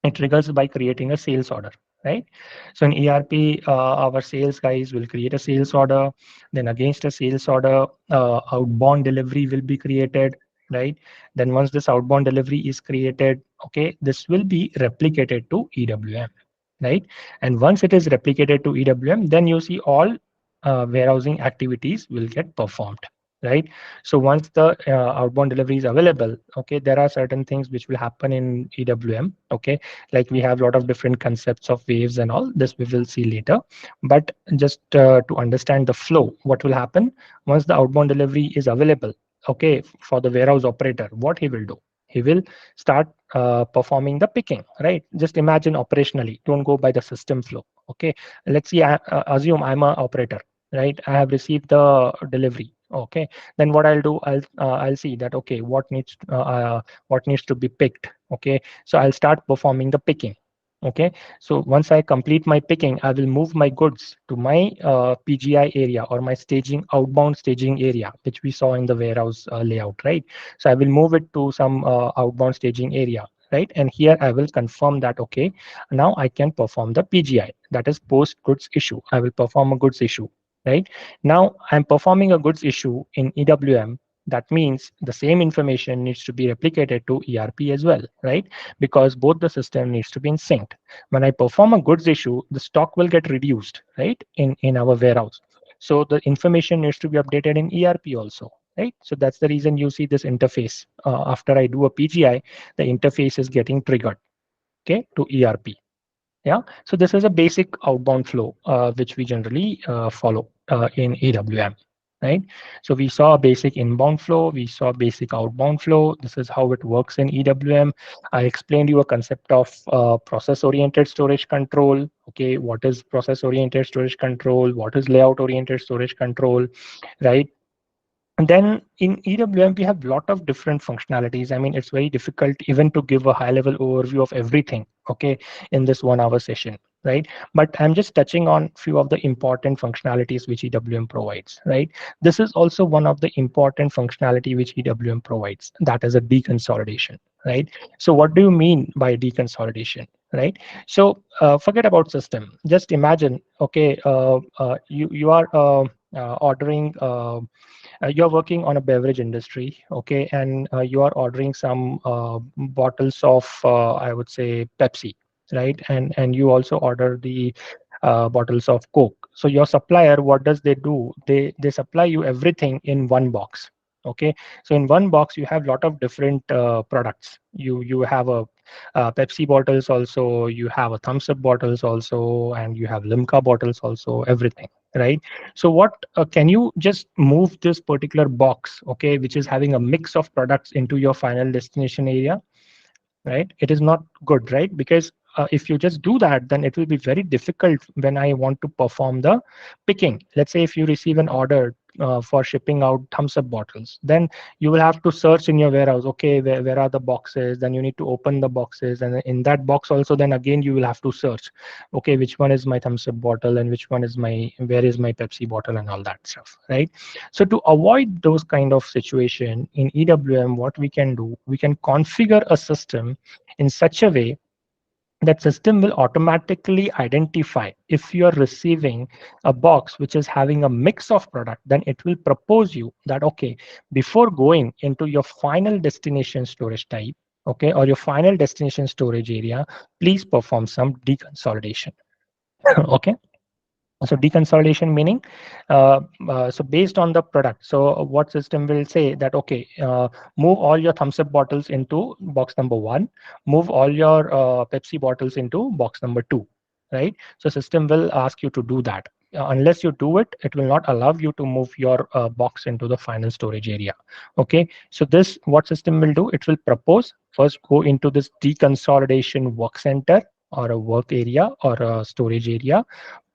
It triggers by creating a sales order, right? So in ERP, our sales guys will create a sales order. Then against a sales order, outbound delivery will be created, right? Then once this outbound delivery is created, okay, this will be replicated to EWM, right? And once it is replicated to EWM, then you see all warehousing activities will get performed, right? So once the outbound delivery is available, okay, there are certain things which will happen in EWM, okay, like we have a lot of different concepts of waves and all this we will see later. But just to understand the flow, what will happen once the outbound delivery is available, okay, for the warehouse operator, what he will do, he will start performing the picking, right? Just imagine operationally, don't go by the system flow. Okay, let's see, assume I'm a operator, right? I have received the delivery. Okay, then what I'll do, I'll see that, okay, what needs to be picked. Okay, so I'll start performing the picking. Okay, so once I complete my picking, I will move my goods to my PGI area or my staging, outbound staging area, which we saw in the warehouse layout, right? So I will move it to some outbound staging area, right? And here I will confirm that, okay, now I can perform the PGI, that is post goods issue. I will perform a goods issue, right? Now I'm performing a goods issue in EWM. That means the same information needs to be replicated to ERP as well, right? Because both the system needs to be in sync. When I perform a goods issue, the stock will get reduced, right, in our warehouse. So the information needs to be updated in ERP also, right? So that's the reason you see this interface. After I do a PGI, the interface is getting triggered, okay, to ERP. Yeah, so this is a basic outbound flow which we generally follow in EWM, right? So we saw a basic inbound flow, we saw basic outbound flow. This is how it works in EWM. I explained you a concept of process-oriented storage control. Okay, what is process-oriented storage control? What is layout-oriented storage control, right? And then in EWM, we have a lot of different functionalities. I mean, it's very difficult even to give a high level overview of everything, okay, in this 1 hour session, right? But I'm just touching on few of the important functionalities which EWM provides, right? This is also one of the important functionality which EWM provides, that is a deconsolidation, right? So what do you mean by deconsolidation, right? So forget about system. Just imagine, okay, you are ordering you're working on a beverage industry, okay, and you are ordering some bottles of I would say Pepsi, right? And you also order the bottles of Coke. So your supplier, what does they do? They supply you everything in one box. Okay, so in one box you have a lot of different products. You have a Pepsi bottles also, you have a thumbs up bottles also, and you have Limca bottles also, everything, right? So what can you just move this particular box, okay, which is having a mix of products into your final destination area, right? It is not good, right? Because if you just do that, then it will be very difficult when I want to perform the picking. Let's say if you receive an order for shipping out thumbs up bottles, then you will have to search in your warehouse, okay, where are the boxes? Then you need to open the boxes, and in that box also, then again you will have to search, okay, which one is my thumbs up bottle and which one is my, where is my Pepsi bottle and all that stuff, right? So to avoid those kind of situation in EWM, what we can do, we can configure a system in such a way that system will automatically identify if you are receiving a box which is having a mix of product, then it will propose you that, okay, before going into your final destination storage type, okay, or your final destination storage area, please perform some deconsolidation. Okay. So deconsolidation meaning, so based on the product, so what system will say that, okay, move all your thumbs up bottles into box number 1, move all your Pepsi bottles into box number 2, right? So system will ask you to do that. Unless you do it, it will not allow you to move your box into the final storage area. Okay, so this, what system will do, it will propose first go into this deconsolidation work center or a work area or a storage area,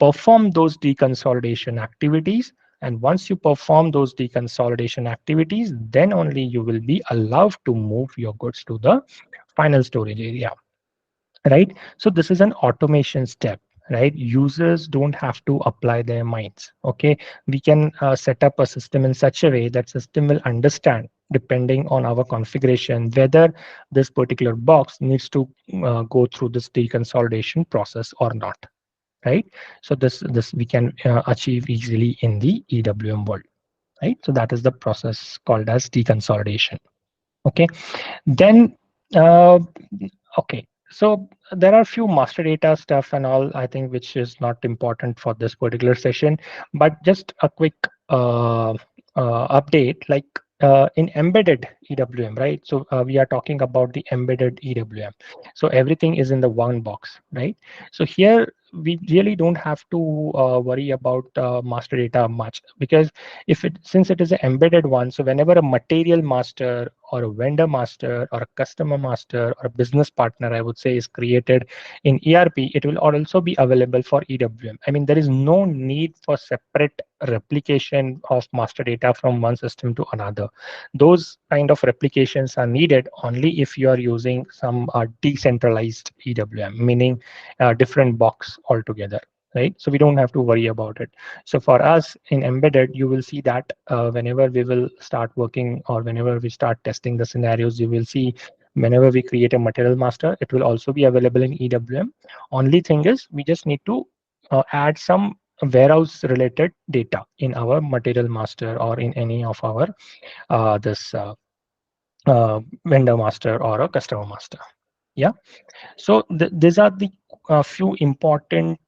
perform those deconsolidation activities, and once you perform those deconsolidation activities, then only you will be allowed to move your goods to the final storage area, right? So this is an automation step, right? Users don't have to apply their minds. Okay, we can set up a system in such a way that system will understand, depending on our configuration, whether this particular box needs to go through this deconsolidation process or not, right? So this we can achieve easily in the EWM world, right? So that is the process called as deconsolidation. Okay, then uh, okay, so there are few master data stuff and all, I think, which is not important for this particular session, but just a quick update, like in embedded EWM, right? So we are talking about the embedded EWM. So everything is in the one box, right? So here we really don't have to worry about master data much, because if it, since it is an embedded one, so whenever a material master or a vendor master or a customer master or a business partner, I would say, is created in ERP, it will also be available for EWM. I mean, there is no need for separate replication of master data from one system to another. Those kind of replications are needed only if you are using some decentralized EWM, meaning different box altogether, right? So we don't have to worry about it. So for us in embedded, you will see that whenever we will start working or whenever we start testing the scenarios, you will see whenever we create a material master, it will also be available in EWM. Only thing is we just need to add some warehouse related data in our material master or in any of our this vendor master or a customer master. Yeah. So these are the few important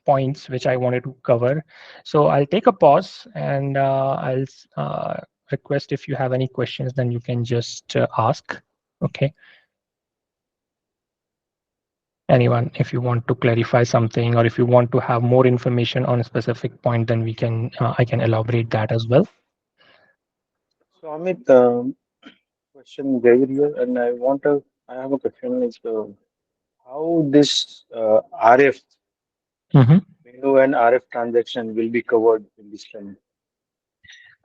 points which I wanted to cover. So I'll take a pause and I'll request if you have any questions, then you can just ask. Okay. Anyone, if you want to clarify something or if you want to have more information on a specific point, then we can I can elaborate that as well. So Amit, question David here, and I have a question like how this RF Mhm. menu and RF transaction will be covered in this training.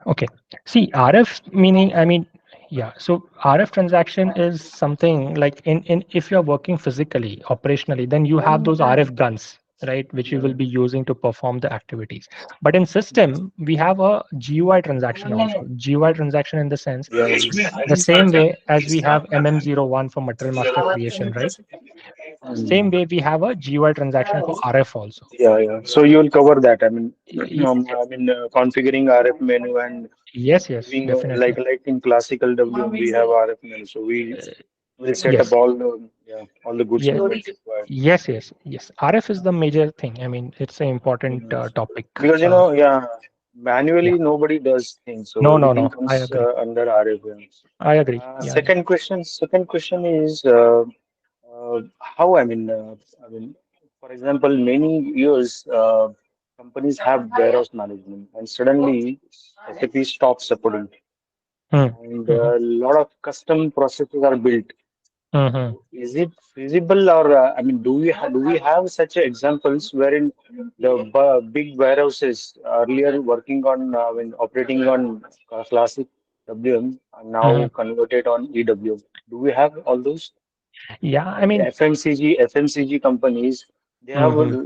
Okay. See, RF meaning, I mean, yeah. So RF transaction is something like in if you're working physically, operationally, then you have those RF guns, right, which you will Mm. be using to perform the activities. But in system, we have a GUI transaction also. GUI transaction in the sense, Yeah. the same way as we have MM01 for material master creation, right? Same Mm. way we have a GUI transaction for RF also. Yeah, yeah. So you will cover that. I mean, Y- configuring RF menu and Yes, yes, giving definitely. like in classical WM we have RF menu. So we Uh, will set up yes. all the yeah all the goods Yeah, movements required. yes, yes, yes. RF is the major thing. I mean, it's an important Mhm. topic. Because yeah, manually Yeah. nobody does things, so No, no, everything no. I comes agree. under RF. Yeah. I agree. Yeah, yeah. Second question is how I mean, for example, many years companies have warehouse management, and suddenly SAP stops supporting, Hmm. and Hmm. a lot of custom processes are built. Hmm. Is it feasible, or I mean, do we have such examples wherein the big warehouses earlier working on when operating on classic WM are Hmm. now converted on EWM? Do we have all those? Yeah, I Like mean, FMCG companies, they have hmm.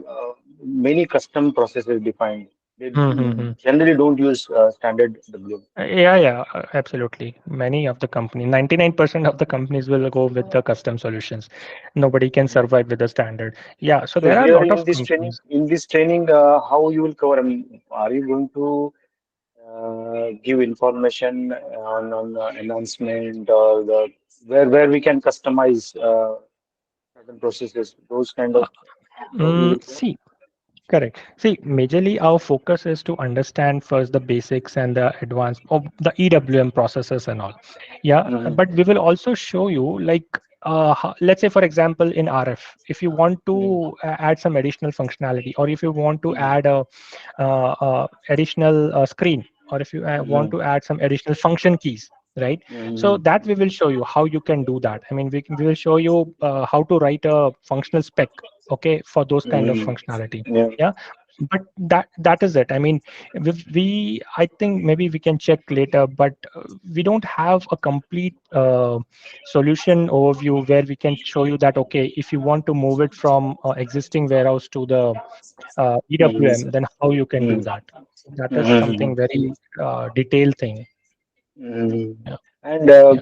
many custom processes defined. They Hmm. generally don't use standard WM. Yeah, yeah, absolutely. Many of the company, 99% of the companies will go with the custom solutions. Nobody can survive with the standard. Yeah, so So there are a here lot of companies. in this training, how you will cover? I mean, are you going to give information on announcement or the? where we can customize certain processes, those kind of what we will say. See, correct. See, majorly our focus is to understand first the basics and the advanced of the EWM processes and all. Yeah, Mm-hmm. but we will also show you like let's say for example in RF, if you want to add some additional functionality, or if you want to Mm-hmm. add a additional screen, or if you want Mm-hmm. to add some additional function keys, right? So Mm-hmm. that we will show you how you can do that. I mean, we will show you how to write a functional spec, okay, for those kind of Mm-hmm. functionality. Yeah. Yeah, but that is it. I mean, I think maybe we can check later, but we don't have a complete solution overview where we can show you that, okay, if you want to move it from existing warehouse to the EWM, then how you can do Mm-hmm. that. That is Mm-hmm. something very detailed thing. Mm-hmm. Yeah. And Yeah.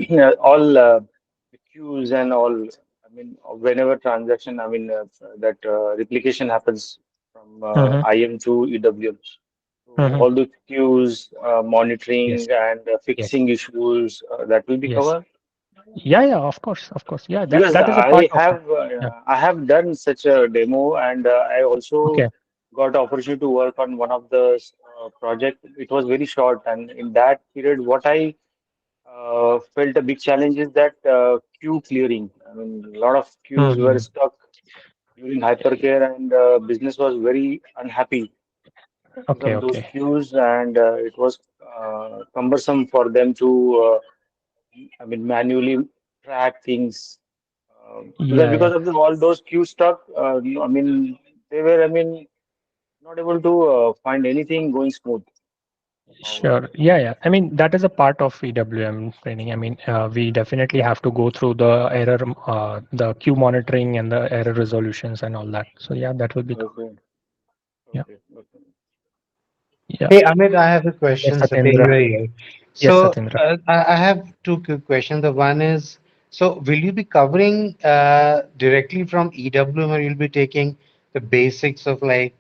yeah, all the queues and all. I mean, whenever transaction, I mean that replication happens from Hmm. IM to EWM. So Hmm. all the queues, Yes. monitoring and Yes. fixing issues that will be Yes. covered. Yeah. Yeah. Of course. Of course. Yeah. That Because that is a part of it. Yeah. I have done such a demo, and I also Okay. got opportunity to work on one of the project. It was very short, and in that period, what I felt a big challenge is that queue clearing. I mean, a lot of queues were Hmm. stuck during hypercare, and business was very unhappy because Okay. of those Okay. queues, and it was cumbersome for them to, I mean, manually track things. Yeah. Yeah. Because of all those queue stuck, I mean, they were, I mean, not able to find anything going smooth forward. Sure. Yeah, yeah. I mean, that is a part of EWM training. I mean, we definitely have to go through the error, the queue monitoring and the error resolutions and all that. So yeah, that will be there. Okay, Yeah. okay, okay. Yeah. Hey Amit, I have a Yes, question. Satya, you Satendra. are here. Yes, So Satendra. I have two quick questions. The one is, so will you be covering directly from EWM, or you'll be taking the basics of like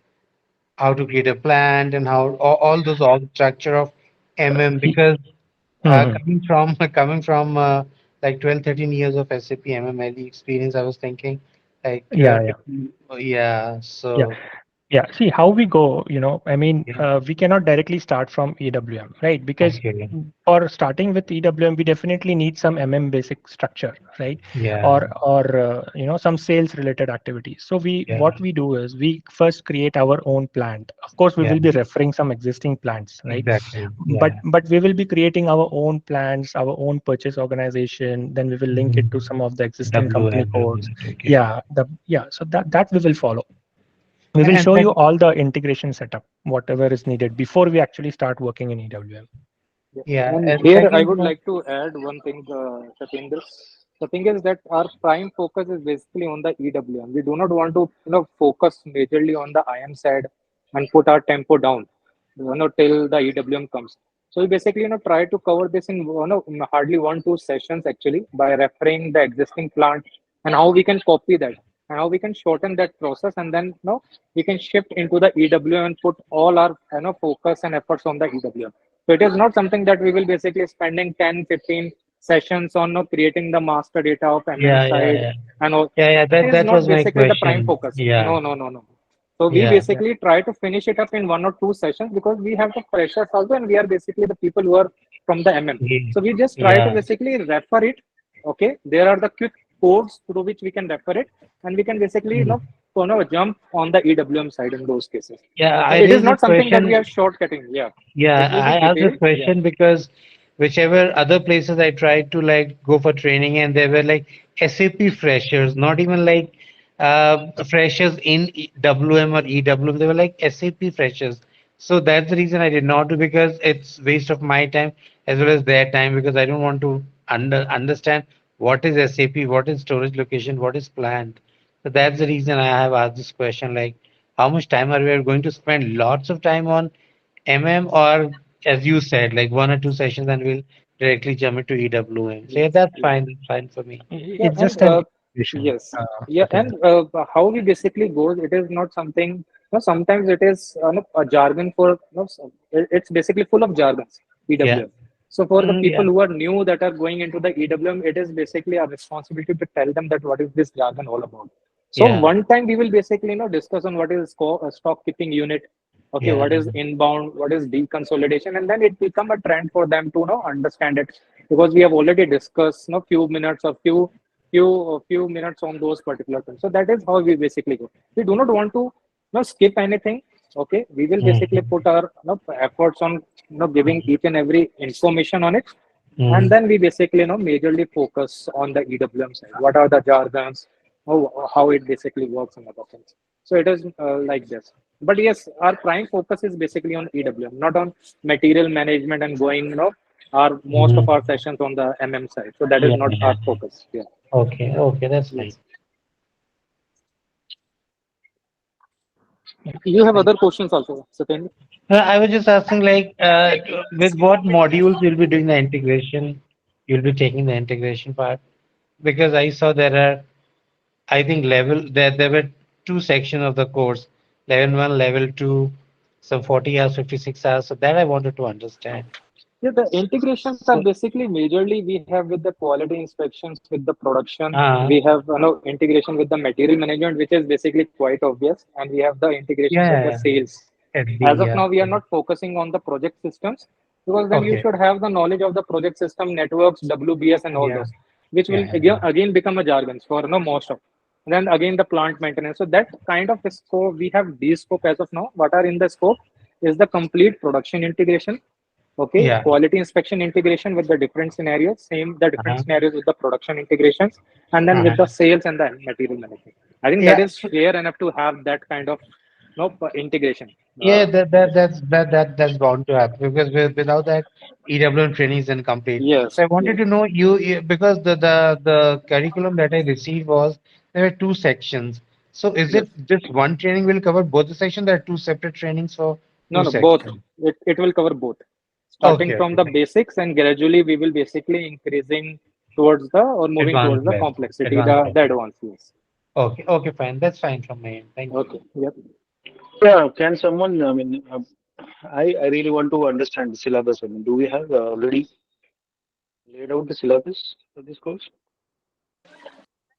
how to create a plant and how all those all structure of MM? Because Mm-hmm. coming from like 12, 13 years of SAP MMLE experience, I was thinking like Yeah, yeah, yeah. yeah. So Yeah, see how we go, I mean, yeah, we cannot directly start from EWM, right? Because okay, for starting with EWM, we definitely need some MM basic structure, right? yeah, Or some sales related activities. So yeah, what we do is we first create our own plant. Of course, we yeah, will be referring some existing plants, right? exactly, But yeah. but we will be creating our own plants, our own purchase organization. Then we will link it to Mhm. some of the existing company WM codes. related, okay. So that we will follow. We will And show that, you all the integration setup, whatever is needed before we actually start working in EWM. Yeah. yeah, And and here I second, would like to add one thing, Satinder. The thing is that our prime focus is basically on the EWM. We do not want to, focus majorly on the IM side and put our tempo down, till the EWM comes. So we basically, try to cover this in, hardly 1-2 sessions actually by referring the existing plant and how we can copy that and how we can shorten that process, and then, we can shift into the EWM and put all our, focus and efforts on the EWM. So it is not something that we will basically spending 10, 15 sessions on, creating the master data of MM yeah, yeah, side yeah, and all. yeah, yeah, That that is that not was my basically the prime question. focus. Yeah, No, no, no, no. So we yeah, Yeah. basically try to finish it up in 1 or 2 sessions because we have the freshers also, and we are basically the people who are from the MM. yeah, So we just try to yeah. basically refer it. Okay, there are the quick codes through which we can refer it, and we can basically, Mm. jump on the EWM side in those cases. Yeah, I It is raised this not something that we question. are shortcutting. Yeah, Yeah, it will be I asked this detailed. Yeah. question because whichever other places I tried to like go for training, and they were like SAP freshers, not even like freshers in WM or EWM. They were like SAP freshers. So that's the reason I did not do, because it's waste of my time as well as their time, because I don't want to understand what is SAP, what is storage location, what is plant. So that's the reason I have asked this question, like how much time are we going to spend? Lots of time on or as you said, like 1 or 2 sessions, and we'll directly jump into EWM. So yeah, Yes. that's fine. That's fine for me. Yeah, It's and just an integration, yes, yeah, Satendra. and how we basically goes, it is not something. Sometimes it is a jargon for. It's basically full of jargons. Yeah, EWM. So for the people Yeah. who are new that are going into the EWM, it is basically our responsibility to tell them that what is this jargon all about. So Yeah. one time we will basically discuss on what is stock keeping unit, okay, Yeah. what is inbound, what is deconsolidation, and then it become a trend for them to understand it, because we have already discussed few minutes or few minutes on those particular things. So that is how we basically go. We do not want to skip anything. Okay, we will basically Mm. put our efforts on giving each and every information on it, and Mm. then we basically majorly focus on the EWM side. What are the jargons? How it basically works and other things. So it is like this. But yes, our prime focus is basically on EWM, not on material management and going our most of Mm. our sessions on the MM side. So that is Yeah. not Yeah. our focus. Yeah. Okay. Okay. That's fine. Yes. You have other questions also, Satendra? I was just asking, like, with what modules you'll be doing the integration? You'll be taking the integration part, because I saw there are, I think, there were two sections of the course, level one, level two, some 40 hours, 56 hours. So that I wanted to understand. Yeah, the integrations are So, basically majorly we have with the quality inspections with the production. uh, We have integration with the material management, which is basically quite obvious, and we have the integrations with the yeah, sales. As FD, of yeah. now, we are not focusing on the project systems, because then you Okay. should have the knowledge of the project system, networks, WBS, and all Yeah. those, which will Yeah. Yeah. again become a jargon for most of. And then again the plant maintenance. So that kind of scope we have these scope as of now. What are in the scope is the complete production integration. Okay, Yeah. quality inspection integration with the different scenarios, same the different Uh-huh. scenarios with the production integrations, and then with the Uh-huh. sales and the material management. I think that Yeah. is fair enough to have that kind of integration. Yeah, that's bound to happen, because without that, EWM training is incomplete. So Yes, I wanted yes, to know because the curriculum that I received was, there were two sections. So is yes. it just one training will cover both the sections? There are two separate trainings for No, two no, both. sections. It will cover both, starting Okay, from okay, the fine. basics, and gradually we will basically increasing towards the or moving towards Advanced the level, complexity, advanced the level. advanced. Yes. Okay, okay, fine. That's fine from my end. Thank you. Okay. Yep. Yeah, can someone, I really want to understand the syllabus. I mean, do we have already laid out the syllabus for this course?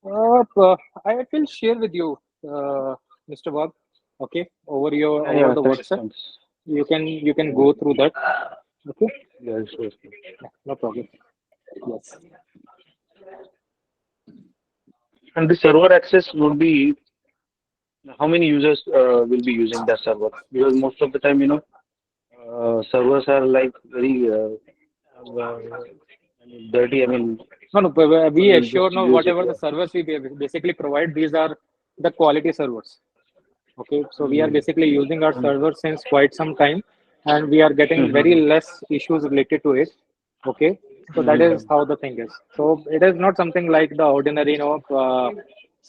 I will share with you, Mr. Bob. Okay, Yeah, over yeah, the thanks, WhatsApp. thanks. You can Yeah, go through that. Okay, yeah, sure, sure. yeah, no problem. Yes. And the server access would be, how many users will be using that server? Because most of the time, servers are like very I mean, dirty. I mean, No, no. people We will assure just no use it. whatever the Yeah. servers we basically provide. These are the quality servers. Okay, so we are Mm-hmm. basically using our server since quite some time, and we are getting very Mm-hmm. less issues related to it. Okay, so that is Mm-hmm. how the thing is. So it is not something like the ordinary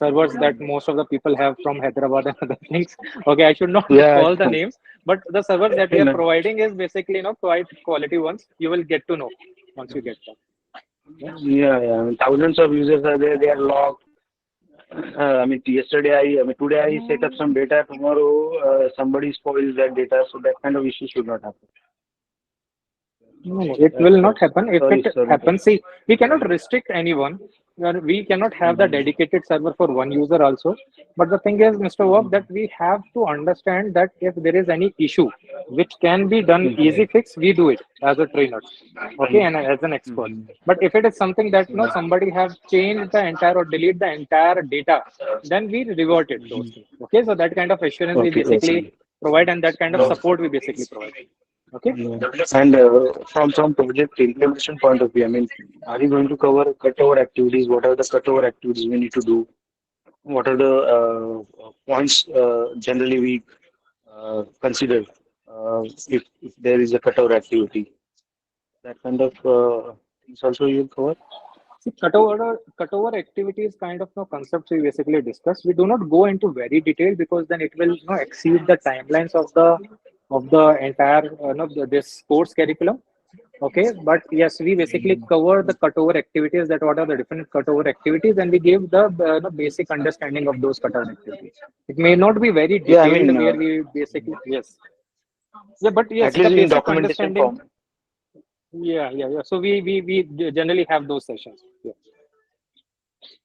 servers that most of the people have from Hyderabad and other things. Okay, I should not Yeah. call the names, but the servers that we are No. providing is basically quite quality ones. You will get to know once you get them. Yeah. Yeah, yeah. I mean, thousands of users are there. They are logged. Today I set up some data. Tomorrow, somebody spoils that data. So that kind of issue should not happen. No, no, it That's will not that's. happen. If it Sorry for. happens, see, we cannot restrict anyone. We cannot have the Mm-hmm. dedicated server for one user also. But the thing is, Mr. Work, that we have to understand that if there is any issue which can be done Mm-hmm. easy fix, we do it as a trainer, okay, and as an expert. Mm-hmm. But if it is something that Mm-hmm. somebody have changed the entire or delete the entire data, then we revert it those things. Okay, so that kind of assurance we Okay, basically okay. provide, and that kind of support we basically provide. Okay. Yeah. And from project implementation point of view, I mean, are you going to cover cutover activities? What are the cutover activities we need to do? What are the points generally we consider if there is a cutover activity? That kind of things also you'll cover? See, cutover activities kind of no concepts we basically discuss. We do not go into very detail, because then it will exceed the timelines of the entire this course curriculum. Okay, but yes, we basically cover the cutover activities. That what are the different cutover activities, and we give the basic understanding of those cutover activities. It may not be very Yeah, I detailed mean, where we basically yes, yeah, but yes, at the least in basic documentation understanding. form. Yeah. So we generally have those sessions. Yeah.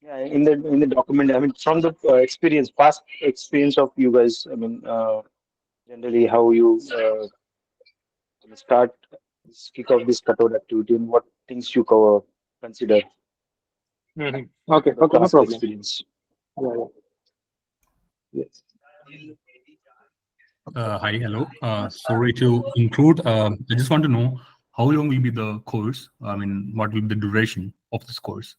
Yeah, in the document, I mean, from the experience, past experience of you guys, I mean, generally how you start kick off this cutout activity and what things you cover, consider Okay. for the No past problem. experience. Yeah. Yes. Hi, hello. Sorry to include. I just want to know how long will be the course? I mean, what will be the duration of this course?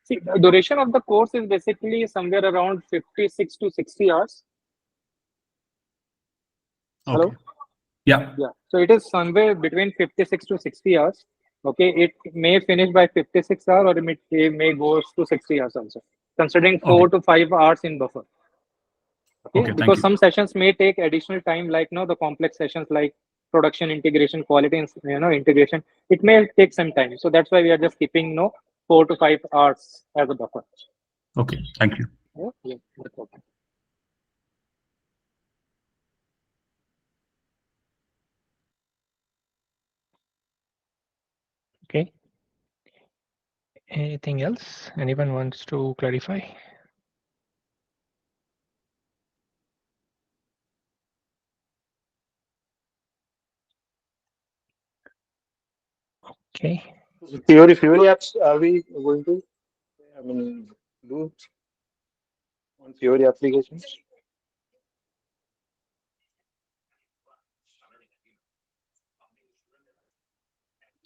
See, the duration of the course is basically somewhere around 56 to 60 hours. Hello? Okay. Yeah. Yeah. So it is somewhere between 56 to 60 hours. Okay. It may finish by 56 hours or it may go to 60 hours also, considering Okay. 4 to 5 hours in buffer. Okay. Okay. Thank Because you. some sessions may take additional time, like the complex sessions like production integration, quality, integration. It may take some time. So that's why we are just keeping 4 to 5 hours as a buffer. Okay. Thank you. Yeah. No problem. Okay. Anything else? Anyone wants to clarify? Okay. Theory apps, are we going to, I mean, do on theory applications?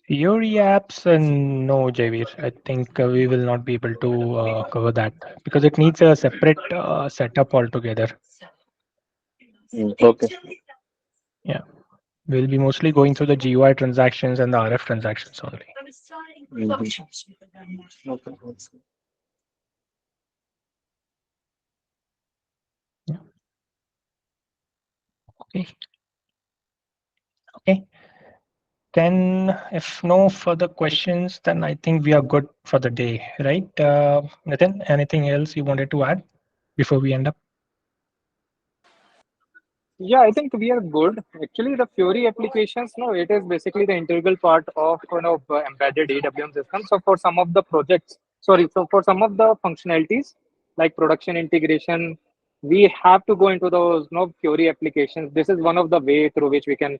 Theory apps, no, Javier. I think we will not be able to cover that because it needs a separate setup altogether. Okay. Yeah, we'll be mostly going through the GUI transactions and the RF transactions only. Okay. Yeah. Okay. Okay. Then, if no further questions, then I think we are good for the day, right? Nitin, anything else you wanted to add before we end up? Yeah, I think we are good. Actually, the Fury applications, no, it is basically the integral part of embedded EWM system. So for some of the projects, so for some of the functionalities like production integration, we have to go into those Fury applications. This is one of the way through which we can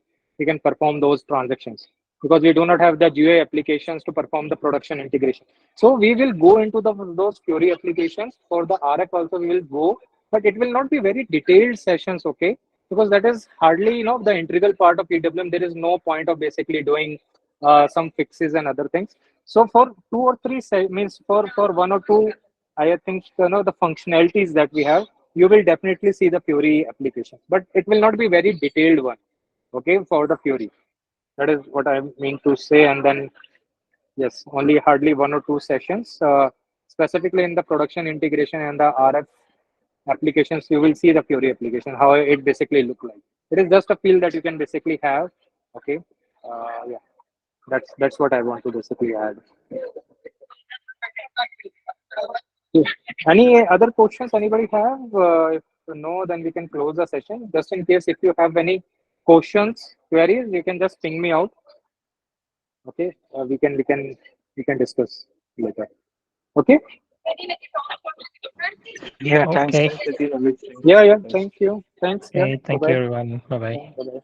perform those transactions because we do not have the GUI applications to perform the production integration. So we will go into those Fury applications. For the RF also we will go, but it will not be very detailed sessions, okay? Because that is hardly the integral part of EWM. There is no point of basically doing some fixes and other things. So for two or three means for one or two, I think the functionalities that we have, you will definitely see the Fury application, but it will not be very detailed one. Okay, for the Fury, that is what I mean to say. And then yes, only hardly one or two sessions, specifically in the production integration and the RF applications, you will see the Fury application, how it basically look like. It is just a field that you can basically have. Okay. Yeah, that's what I want to basically add. Yeah. Any other questions anybody have? If no, then we can close the session. Just in case if you have any questions, queries, you can just ping me out. Okay. We can discuss later. Okay. Yeah, thanks. Okay. Thanks, Nitin, Amit. Thanks. Yeah. Thanks. Thank you. Thanks. Yeah. Okay. Bye Thank you, bye. everyone. Bye bye. Bye bye.